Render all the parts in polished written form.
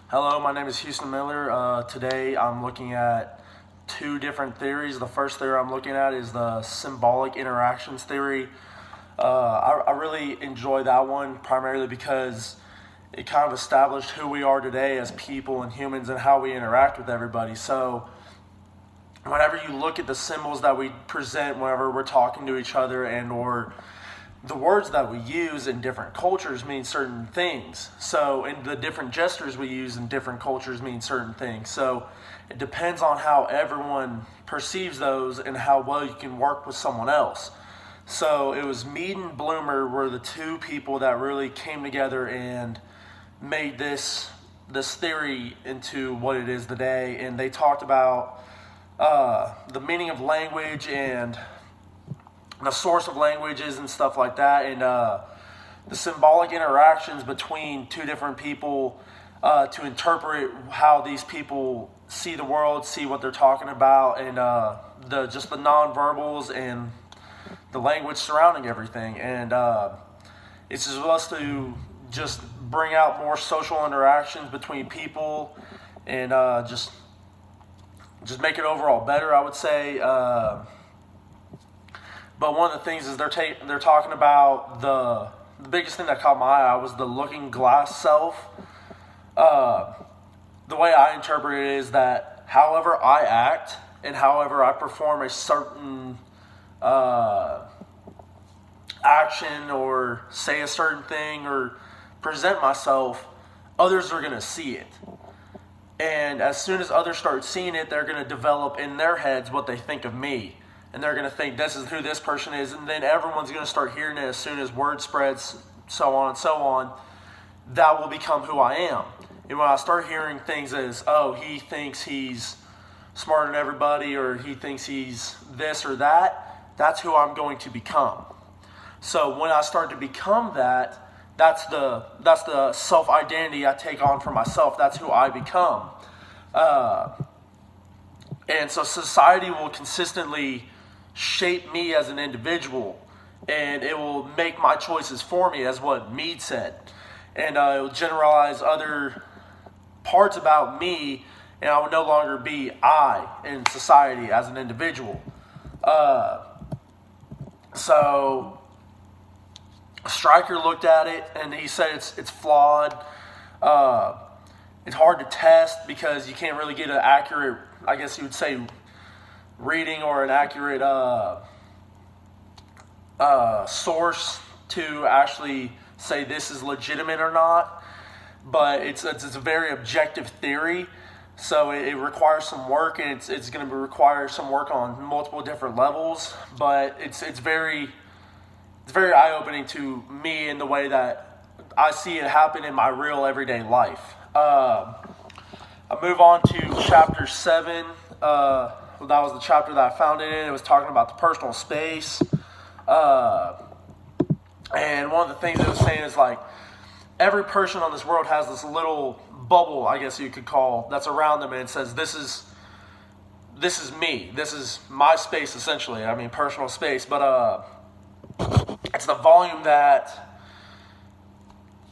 Hello, my name is Houston Miller. Today I'm looking at two different theories. The first theory I'm looking at is the symbolic interactions theory. I really enjoy that one primarily because it kind of established who we are today as people and humans and how we interact with everybody. So whenever you look at the symbols that we present whenever we're talking to each other and or the words that we use in different cultures mean certain things. So, and the different gestures we use in different cultures mean certain things. So, it depends on how everyone perceives those and how well you can work with someone else. So, it was Mead and Bloomer were the two people that really came together and made this theory into what it is today. And they talked about the meaning of language and the source of languages and stuff like that, and the symbolic interactions between two different people to interpret how these people see the world, see what they're talking about, and the nonverbals and the language surrounding everything. And it's supposed to just bring out more social interactions between people and just make it overall better, I would say. But one of the things is they're talking about the biggest thing that caught my eye was the looking glass self. The way I interpret it is that however I act and however I perform a certain action or say a certain thing or present myself, others are going to see it. And as soon as others start seeing it, they're going to develop in their heads what they think of me. And they're going to think this is who this person is. And then everyone's going to start hearing it as soon as word spreads, so on and so on. That will become who I am. And when I start hearing things as, oh, he thinks he's smarter than everybody, or he thinks he's this or that, that's who I'm going to become. So when I start to become that, that's the self-identity I take on for myself. That's who I become. And so society will consistently shape me as an individual, and it will make my choices for me, as what Mead said. And it will generalize other parts about me, and I will no longer be I in society as an individual. So Stryker looked at it, and he said it's flawed. It's hard to test because you can't really get an accurate, I guess you would say, reading or an accurate source to actually say this is legitimate or not. But it's a very objective theory, so it requires some work, and it's going to require some work on multiple different levels. But it's very eye-opening to me in the way that I see it happen in my real everyday life. I move on to chapter 7. That was the chapter that I found it in. It was talking about the personal space. And one of the things it was saying is like every person on this world has this little bubble, I guess you could call, that's around them, and it says this is me. This is my space, essentially. I mean, personal space, but it's the volume that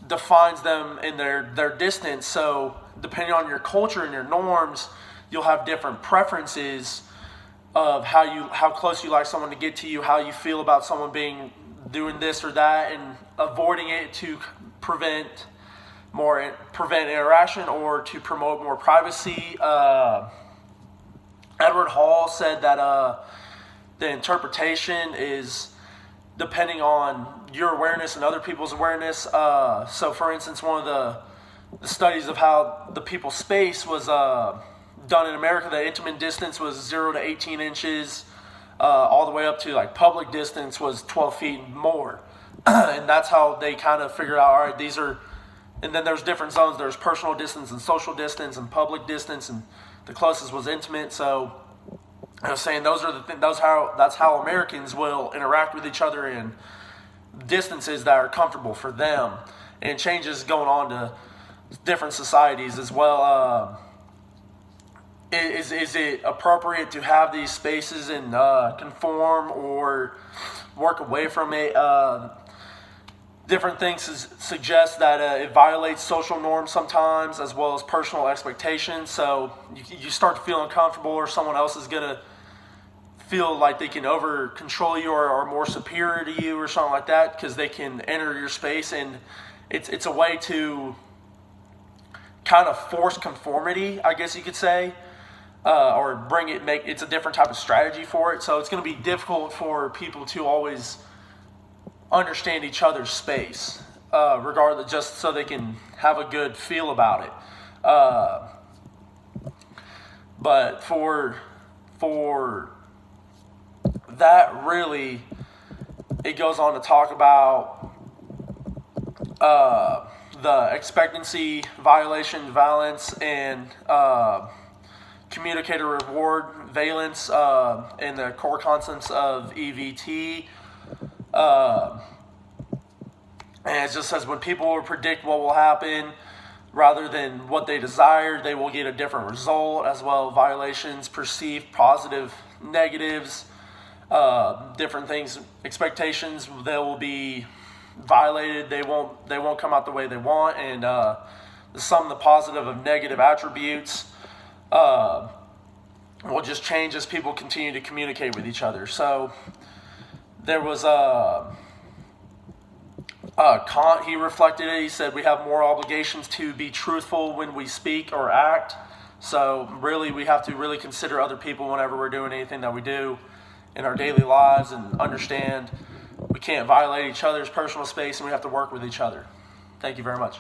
defines them in their distance. So depending on your culture and your norms, you'll have different preferences of how close you like someone to get to you, how you feel about someone doing this or that, and avoiding it to prevent interaction or to promote more privacy. Edward Hall said that the interpretation is depending on your awareness and other people's awareness. So for instance, one of the studies of how the people's space was done in America, the intimate distance was 0 to 18 inches, all the way up to like public distance was 12 feet and more. And that's how they kind of figured out, all right, these are, and then there's different zones. There's personal distance and social distance and public distance, and the closest was intimate. So I was saying those are the things. That's how Americans will interact with each other in distances that are comfortable for them. And changes going on to different societies as well. Is it appropriate to have these spaces and conform or work away from it? different things suggest that it violates social norms sometimes, as well as personal expectations. So you start to feel uncomfortable, or someone else is going to feel like they can over control you, or are more superior to you or something like that, because they can enter your space. And it's a way to kind of force conformity, I guess you could say, or it's a different type of strategy for it. So it's going to be difficult for people to always understand each other's space, regardless, just so they can have a good feel about it. But for that, really, it goes on to talk about the expectancy, violation, valence, and communicator reward, valence, and the core concepts of EVT. And it just says when people will predict what will happen rather than what they desire, they will get a different result. As well, violations, perceived positive, negatives, different things, expectations, they will be violated. They won't come out the way they want. And the sum of the positive of negative attributes will just change as people continue to communicate with each other. So there was Kant, he reflected it. He said we have more obligations to be truthful when we speak or act. So really, we have to really consider other people whenever we're doing anything that we do in our daily lives, and understand we can't violate each other's personal space, and we have to work with each other. Thank you very much.